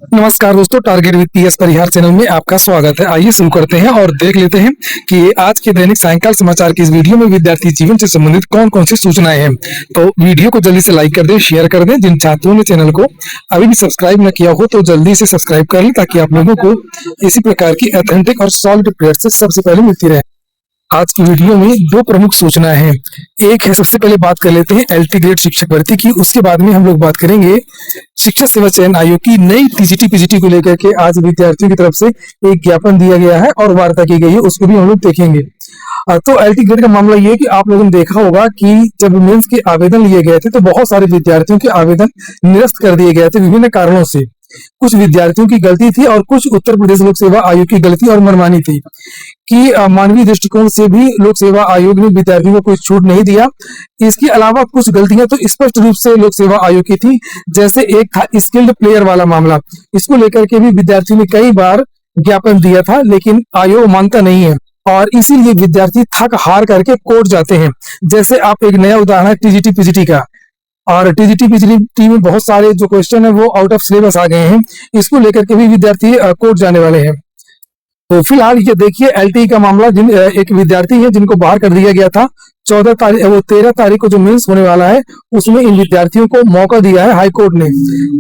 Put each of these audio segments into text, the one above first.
नमस्कार दोस्तों, target with PS Parihar channel में आपका स्वागत है। आइए शुरू करते हैं और देख लेते हैं कि आज के दैनिक सायंकाल समाचार की इस वीडियो में विद्यार्थी जीवन से संबंधित कौन कौन सी सूचनाएं हैं। तो वीडियो को जल्दी से लाइक कर दें, शेयर कर दें। जिन छात्रों ने चैनल को अभी भी सब्सक्राइब न किया हो तो जल्दी से सब्सक्राइब कर लें, ताकि आप लोगों को इसी प्रकार की ऑथेंटिक और सॉल्व अपडेट्स सबसे पहले मिलती रहे। आज की वीडियो में दो प्रमुख सूचनाएं हैं। एक है, सबसे पहले बात कर लेते हैं एलटी ग्रेड शिक्षक भर्ती की। उसके बाद में हम लोग बात करेंगे शिक्षक सेवा चयन आयोग की नई टीजीटी पीजीटी को लेकर के आज विद्यार्थियों की तरफ से एक ज्ञापन दिया गया है और वार्ता की गई है, उसको भी हम लोग देखेंगे। तो एलटी ग्रेड का मामला ये है कि आप लोगों ने देखा होगा कि जब मेंस के आवेदन लिए गए थे तो बहुत सारे विद्यार्थियों के आवेदन निरस्त कर दिए गए थे विभिन्न कारणों से। कुछ विद्यार्थियों की गलती थी और कुछ उत्तर प्रदेश लोक सेवा आयोग की गलती और मनमानी थी कि मानवीय दृष्टिकोण से भी लोक सेवा आयोग ने विद्यार्थियों को कोई छूट नहीं दिया। इसके अलावा कुछ गलतियां तो स्पष्ट रूप से लोक सेवा आयोग की थी। जैसे एक था स्किल्ड प्लेयर वाला मामला, इसको लेकर के भी विद्यार्थियों ने कई बार ज्ञापन दिया था, लेकिन आयोग मानता नहीं है और इसीलिए विद्यार्थी थक हार करके कोर्ट जाते हैं। जैसे आप एक नया उदाहरण है टीजीटी पीजीटी का, और टीजीटी पीजीटी में बहुत सारे जो क्वेश्चन है वो आउट ऑफ सिलेबस आ गए हैं। इसको लेकर के भी विद्यार्थी कोर्ट जाने वाले हैं। तो फिलहाल ये देखिए एलटी का मामला, एक विद्यार्थी है जिनको बाहर कर दिया गया था 13 तारीख को जो मेंस होने वाला है उसमें इन विद्यार्थियों को मौका दिया है हाईकोर्ट ने।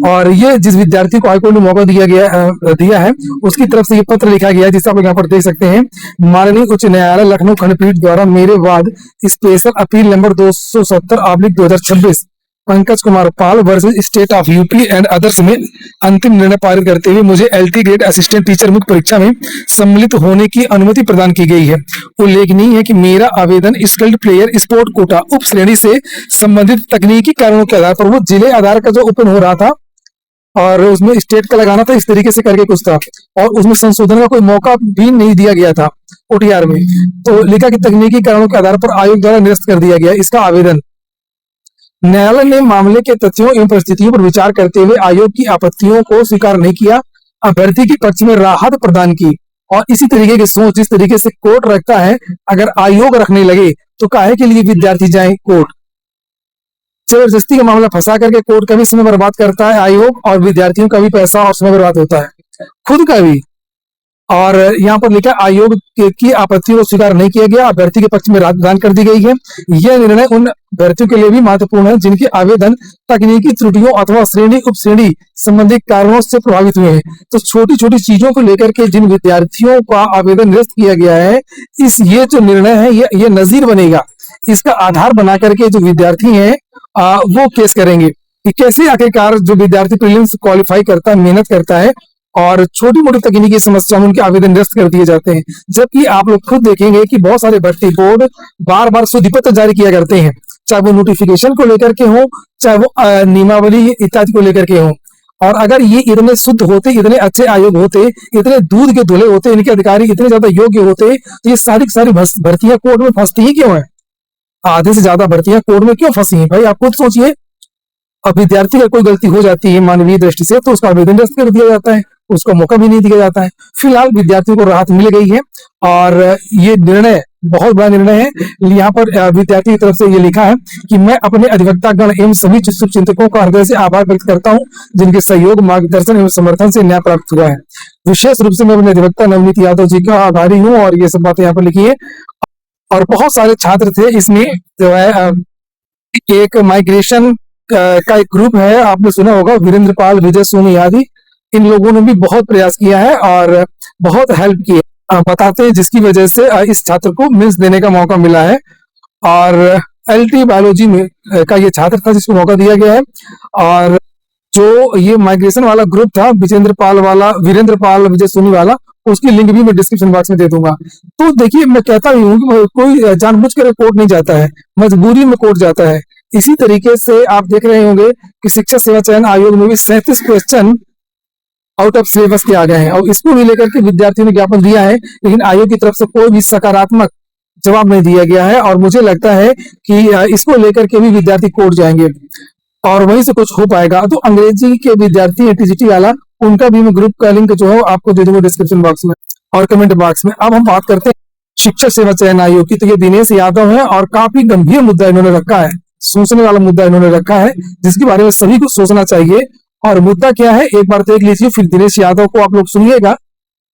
और ये जिस विद्यार्थी को हाईकोर्ट ने मौका दिया है उसकी तरफ से ये पत्र लिखा गया है, जिसे आप यहाँ पर देख सकते हैं। माननीय उच्च न्यायालय लखनऊ खंडपीठ द्वारा मेरे वाद special appeal number 270/2026 Pankaj Kumar Pal versus state of UP and others में अंतिम निर्णय पारित करते हुए मुझे एलटी ग्रेड असिस्टेंट टीचर मुख्य परीक्षा में सम्मिलित होने की अनुमति प्रदान की गई है। उल्लेखनीय है कि मेरा आवेदन स्किल्ड प्लेयर स्पोर्ट कोटा उप श्रेणी से संबंधित तकनीकी कारणों के आधार पर, वो जिले आधार का जो ओपन हो रहा था और उसमें स्टेट का लगाना था, इस तरीके से करके कुछ था, और उसमें संशोधन का कोई मौका भी नहीं दिया गया था ओटीआर में। तो लिखा कि तकनीकी कारणों के आधार पर आयोग द्वारा निरस्त कर दिया गया इसका आवेदन। न्यायालय ने मामले के तथ्यों एवं परिस्थितियों पर विचार करते हुए आयोग की आपत्तियों को स्वीकार नहीं किया, अभ्यर्थी के पक्ष में राहत प्रदान की। और इसी तरीके की सोच जिस तरीके से कोर्ट रखता है, अगर आयोग रखने लगे तो काहे के लिए विद्यार्थी जाए कोर्ट। जबरदस्ती का मामला फंसा करके कोर्ट का भी समय बर्बाद करता है आयोग, और विद्यार्थियों का भी पैसा और समय बर्बाद होता है, खुद का भी। और यहाँ पर लिखा आयोग की आपत्तियों को स्वीकार नहीं किया गया, अभ्यर्थी के पक्ष में राहत प्रदान कर दी गई है। यह निर्णय उन अभ्यर्थियों के लिए भी महत्वपूर्ण है जिनके आवेदन तकनीकी त्रुटियों अथवा श्रेणी उप श्रेणी संबंधित कारणों से प्रभावित हुए हैं। तो छोटी छोटी चीजों को लेकर के जिन विद्यार्थियों का आवेदन निरस्त किया गया है, ये जो निर्णय है ये नजीर बनेगा। इसका आधार बना करके जो विद्यार्थी है वो केस करेंगे कि कैसे आखिरकार जो विद्यार्थी प्रीलिम्स क्वालिफाई करता है, मेहनत करता है, और छोटी मोटी तकनीकी समस्याओं में उनके आवेदन निरस्त कर दिए जाते हैं। जबकि आप लोग खुद देखेंगे कि बहुत सारे भर्ती बोर्ड बार बार शोधपत्र जारी किया करते हैं, चाहे वो नोटिफिकेशन को लेकर के हो, चाहे वो नियमावली इत्यादि को लेकर के हो। और अगर ये इतने शुद्ध होते, इतने अच्छे आयोग होते, इतने दूध के धुले होते, इनके अधिकारी इतने ज्यादा योग्य होते, तो ये सारी सारी भर्तियां कोर्ट में फंसती ही क्यों है? आधे से ज्यादा भर्तियां कोर्ट में क्यों फंसी हैं भाई, आप खुद सोचिए। अब विद्यार्थी का कोई गलती हो जाती है मानवीय दृष्टि से तो उसका आवेदन निरस्त कर दिया जाता है, उसको मौका भी नहीं दिया जाता है। फिलहाल विद्यार्थियों को राहत मिल गई है और ये निर्णय बहुत बड़ा निर्णय है। यहाँ पर विद्यार्थी की तरफ से ये लिखा है कि मैं अपने अधिवक्ता गण एवं सभी शुभचिंतकों का हृदय से आभार व्यक्त करता हूँ, जिनके सहयोग, मार्गदर्शन एवं समर्थन से न्याय प्राप्त हुआ है। विशेष रूप से मैं अपने अधिवक्ता नवनीत यादव जी का आभारी हूँ। और ये सब बातें यहाँ पर लिखी है। और बहुत सारे छात्र थे इसमें, जो है एक माइग्रेशन का एक ग्रुप है, आपने सुना होगा, वीरेंद्र पाल, विजय सोनी आदि, इन लोगों ने भी बहुत प्रयास किया है और बहुत हेल्प की है, बताते हैं, जिसकी वजह से इस छात्र को मेंस देने का मौका मिला है। और एलटी बायोलॉजी में का ये छात्र था जिसको मौका दिया गया है। और जो ये माइग्रेशन वाला ग्रुप था, वीरेंद्र पाल, विजय सोनी वाला, उसकी लिंक भी मैं डिस्क्रिप्शन बॉक्स में दे दूंगा। तो देखिए, मैं कहता ही हूँ कि कोई जानबूझ कर कोर्ट नहीं जाता है, मजबूरी में कोर्ट जाता है। इसी तरीके से आप देख रहे होंगे कि शिक्षक सेवा चयन आयोग में भी 37 क्वेश्चन आउट ऑफ सिलेबस के आ गए हैं, और इसको भी लेकर के विद्यार्थियों ने ज्ञापन दिया है, लेकिन आयोग की तरफ से कोई भी सकारात्मक जवाब नहीं दिया गया है। और मुझे लगता है कि इसको लेकर के भी विद्यार्थी कोर्ट जाएंगे और वहीं से कुछ हो पाएगा। तो अंग्रेजी के विद्यार्थी है टीजीटी वाला, उनका भी मैं ग्रुप का लिंक जो है आपको दे दूंगा डिस्क्रिप्शन बॉक्स में और कमेंट बॉक्स में। अब हम बात करते हैं शिक्षक सेवा चयन आयोग की। तो ये दिनेश यादव है और काफी गंभीर मुद्दा इन्होंने रखा है, सोचने वाला मुद्दा इन्होंने रखा है, जिसके बारे में सभी को सोचना चाहिए और मुद्दा क्या है एक बार देख लीजिए, फिर दिनेश यादव को आप लोग सुनिएगा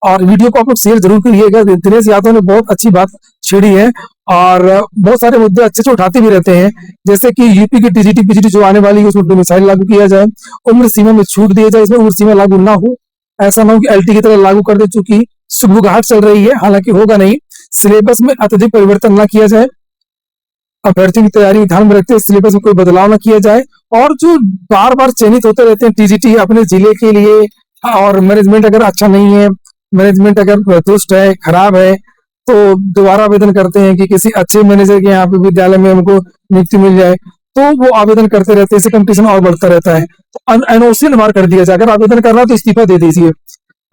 और वीडियो को आप लोग शेयर जरूर करिएगा। दिनेश यादव ने बहुत अच्छी बात छेड़ी है और बहुत सारे मुद्दे अच्छे से उठाते भी रहते हैं, जैसे कि यूपी की टीजीटी पीजीटी जो आने वाली है उसमें डोमिसाइल लागू किया जाए, उम्र सीमा में छूट दिया जाए, इसमें उम्र सीमा लागू ना हो, ऐसा ना हो कि एलटी की तरह लागू कर दे, चूंकि सुगबुगाहट चल रही है, हालांकि होगा नहीं। सिलेबस में अत्यधिक परिवर्तन ना किया जाए, अभ्यर्थियों की तैयारी ध्यान में रखते हुए सिलेबस में कोई बदलाव ना किया जाए, और जो बार बार चयनित होते रहते हैं टीजीटी अपने जिले के लिए, और मैनेजमेंट अगर अच्छा नहीं है, मैनेजमेंट अगर दुष्ट है, खराब है, तो दोबारा आवेदन करते हैं कि किसी अच्छे मैनेजर के यहाँ पे विद्यालय में हमको नियुक्ति मिल जाए, तो वो आवेदन करते रहते हैं, इससे कंपटीशन और बढ़ता रहता है। तो एनओसी अनिवार्य कर दिया जाए, अगर आवेदन करना है तो इस्तीफा दे दीजिए,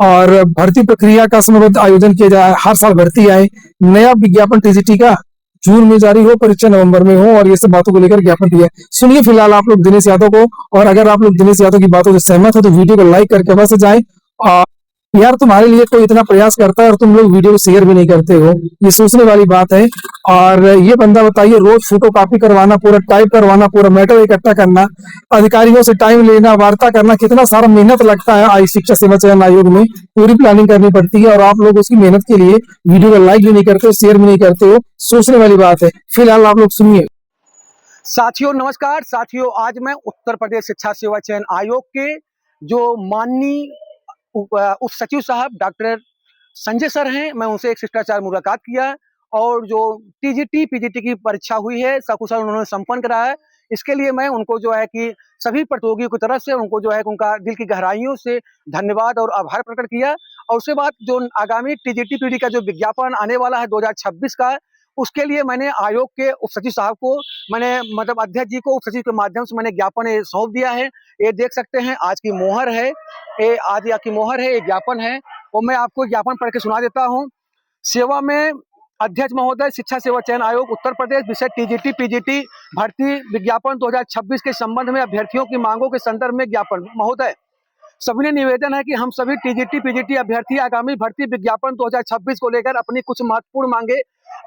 और भर्ती प्रक्रिया का समयबद्ध आयोजन किया जाए, हर साल भर्ती आए, नया विज्ञापन टीजीटी का जून में जारी हो, परीक्षा नवंबर में हो, और ये सब बातों को लेकर ज्ञापन दिया। सुनिए फिलहाल आप लोग दिनेश यादव को, और अगर आप लोग दिनेश यादव की बातों से सहमत हो तो वीडियो को लाइक करके अवश्य जाए। और यार तुम्हारे लिए कोई इतना प्रयास करता है और तुम लोग वीडियो को शेयर भी नहीं करते हो, ये सोचने वाली बात है। और ये बंदा बताइए, रोज फोटो कॉपी करवाना, पूरा टाइप करवाना, पूरा मैटर इकट्ठा करना, अधिकारियों से टाइम लेना, वार्ता करना, कितना सारा मेहनत लगता है शिक्षा सेवा चयन आयोग में, पूरी प्लानिंग करनी पड़ती है, और आप लोग उसकी मेहनत के लिए वीडियो को लाइक भी नहीं करते हो, शेयर भी नहीं करते हो, सोचने वाली बात है। फिलहाल आप लोग सुनिए। साथियों नमस्कार। साथियों, आज मैं उत्तर प्रदेश शिक्षा सेवा चयन आयोग के जो माननीय उप सचिव साहब डॉक्टर संजय सर हैं, मैं उनसे एक शिष्टाचार मुलाकात किया, और जो टीजीटी पीजीटी की परीक्षा हुई है सकुशल उन्होंने संपन्न कराया है। इसके लिए मैं उनको जो है कि सभी प्रतियोगियों की तरफ से उनको जो है उनका दिल की गहराइयों से धन्यवाद और आभार प्रकट किया। और उसके बाद जो आगामी टीजीटी पीडी का जो विज्ञापन आने वाला है 2026 का, उसके लिए मैंने आयोग के उप सचिव साहब को, मैंने मतलब अध्यक्ष जी को उप सचिव के माध्यम से मैंने ज्ञापन सौंप दिया है। ये देख सकते हैं आज की मोहर है, ये आज की मोहर है, ये ज्ञापन है, और मैं आपको ज्ञापन पढ़ के सुना देता हूँ। सेवा में अध्यक्ष महोदय, शिक्षा सेवा चयन आयोग उत्तर प्रदेश, विषय टीजीटी पीजीटी भर्ती विज्ञापन 2026 के संबंध में अभ्यर्थियों की मांगों के संदर्भ में ज्ञापन। महोदय, सभी ने निवेदन है कि हम सभी टीजीटी पीजीटी अभ्यर्थी आगामी भर्ती विज्ञापन 2026 को लेकर अपनी कुछ महत्वपूर्ण मांगे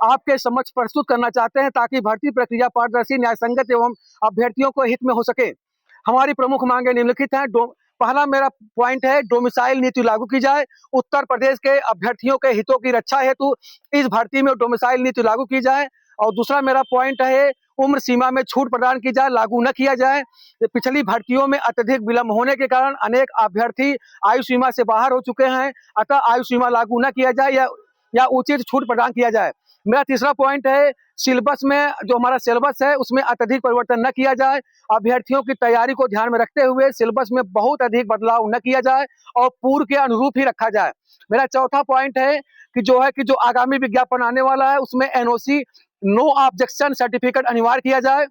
आपके समक्ष प्रस्तुत करना चाहते हैं, ताकि भर्ती प्रक्रिया पारदर्शी, न्यायसंगत एवं अभ्यर्थियों को हित में हो सके। हमारी प्रमुख मांगे निम्नलिखित हैं। पहला मेरा पॉइंट है, डोमिसाइल नीति लागू की जाए। उत्तर प्रदेश के अभ्यर्थियों के हितों की रक्षा हेतु इस भर्ती में डोमिसाइल नीति लागू की जाए। और दूसरा मेरा पॉइंट है, उम्र सीमा में छूट प्रदान की जाए, लागू न किया जाए। पिछली भर्तियों में अत्यधिक विलंब होने के कारण अनेक अभ्यर्थी आयु सीमा से बाहर हो चुके हैं, अतः आयु सीमा लागू न किया जाए या उचित छूट प्रदान किया जाए। मेरा तीसरा पॉइंट है, सिलेबस में जो हमारा सिलेबस है उसमें अत्यधिक परिवर्तन न किया जाए। अभ्यर्थियों की तैयारी को ध्यान में रखते हुए सिलेबस में बहुत अधिक बदलाव न किया जाए और पूर्व के अनुरूप ही रखा जाए। मेरा चौथा पॉइंट है कि जो आगामी विज्ञापन आने वाला है उसमें एनओसी नो ऑब्जेक्शन सर्टिफिकेट अनिवार्य किया जाए।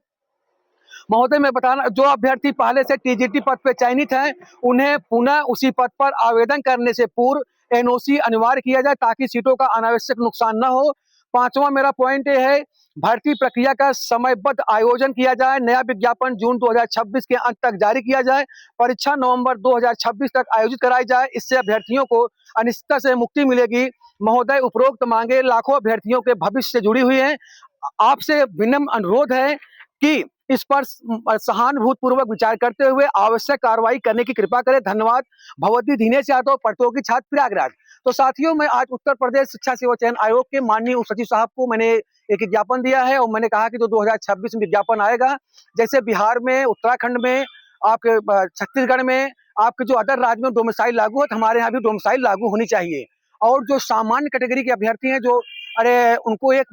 महोदय, मैं बताना, जो अभ्यर्थी पहले से टीजीटी पद पर चयनित हैं उन्हें पुनः उसी पद पर आवेदन करने से पूर्व एनओसी अनिवार्य किया जाए, ताकि सीटों का अनावश्यक नुकसान न हो। पांचवा मेरा पॉइंट ये है, भर्ती प्रक्रिया का समयबद्ध आयोजन किया जाए। नया विज्ञापन जून 2026 के अंत तक जारी किया जाए। परीक्षा नवंबर 2026 तक आयोजित कराई जाए, इससे अभ्यर्थियों को अनिश्चितता से मुक्ति मिलेगी। महोदय, उपरोक्त मांगे लाखों अभ्यर्थियों के भविष्य से जुड़ी हुई हैं। आपसे विनम्र अनुरोध है कि इस पर सहानुभूति पूर्वक विचार करते हुए आवश्यक कार्रवाई करने की कृपा करें। धन्यवाद। भगवती दिनेश यादव, प्रतियोगी छात्र, प्रयागराज। तो साथियों, मैं आज उत्तर प्रदेश शिक्षा सेवा चयन आयोग के माननीय उप सचिव साहब को मैंने एक ज्ञापन दिया है, और मैंने कहा कि जो 2026 में विज्ञापन आएगा, जैसे बिहार में, उत्तराखंड में, आपके छत्तीसगढ़ में, आपके जो अदर राज्य में डोमिसाइल लागू है, तो हमारे यहाँ भी डोमिसाइल लागू होनी चाहिए। और जो सामान्य कैटेगरी के अभ्यर्थी हैं, जो उनको एक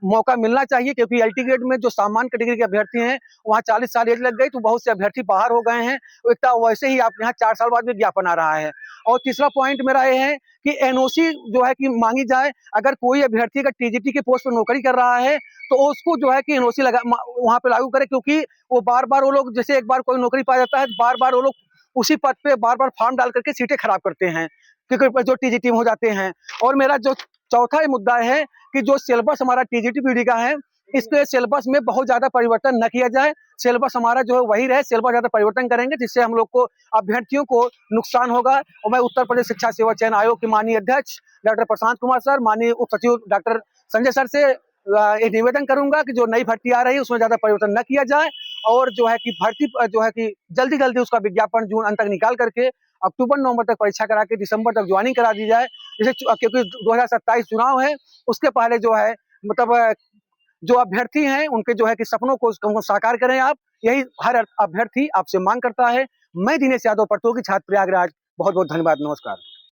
मौका मिलना चाहिए, क्योंकि एलटी ग्रेड में जो सामान्य कैटेगरी के अभ्यर्थी हैं वहाँ 40 साल एज लग गई, तो बहुत से अभ्यर्थी बाहर हो गए हैं। वैसे ही आप यहाँ 4 साल बाद विज्ञापन आ रहा है। और तीसरा पॉइंट मेरा ये है कि एनओसी जो है कि मांगी जाए। अगर कोई अभ्यर्थी अगर टीजीटी के पोस्ट पर नौकरी कर रहा है तो उसको जो है कि एनओसी लगा वहाँ पे लागू करे, क्योंकि वो बार बार वो लोग, जैसे एक बार कोई नौकरी पा जाता है, बार बार वो लोग उसी पद पे बार बार फॉर्म डाल करके सीटें खराब करते हैं, क्योंकि जो टीजीटी में हो जाते हैं। और मेरा जो चौथा मुद्दा है कि जो सिलेबस हमारा टीजीटी पीडी का है, इसके सिलेबस में बहुत ज्यादा परिवर्तन न किया जाए। सिलेबस हमारा जो है वही रहे, सिलेबस ज्यादा परिवर्तन करेंगे जिससे हम लोग को, अभ्यर्थियों को नुकसान होगा। और मैं उत्तर प्रदेश शिक्षा सेवा चयन आयोग के माननीय अध्यक्ष डॉक्टर प्रशांत कुमार सर, माननीय उप सचिव डॉक्टर संजय सर से एक निवेदन करूंगा कि जो नई भर्ती आ रही है उसमें ज्यादा परिवर्तन न किया जाए। और जो है कि भर्ती जो है कि जल्दी जल्दी उसका विज्ञापन जून अंत तक निकाल करके अक्टूबर नवंबर तक परीक्षा करा के दिसंबर तक ज्वाइनिंग करा दी जाए। जैसे क्योंकि 2027 चुनाव है, उसके पहले जो है मतलब जो अभ्यर्थी हैं उनके जो है कि सपनों को साकार करें आप, यही हर अभ्यर्थी आपसे मांग करता है। मैं दिनेश यादव, प्रतियोगी छात्र प्रयागराज, बहुत बहुत धन्यवाद, नमस्कार।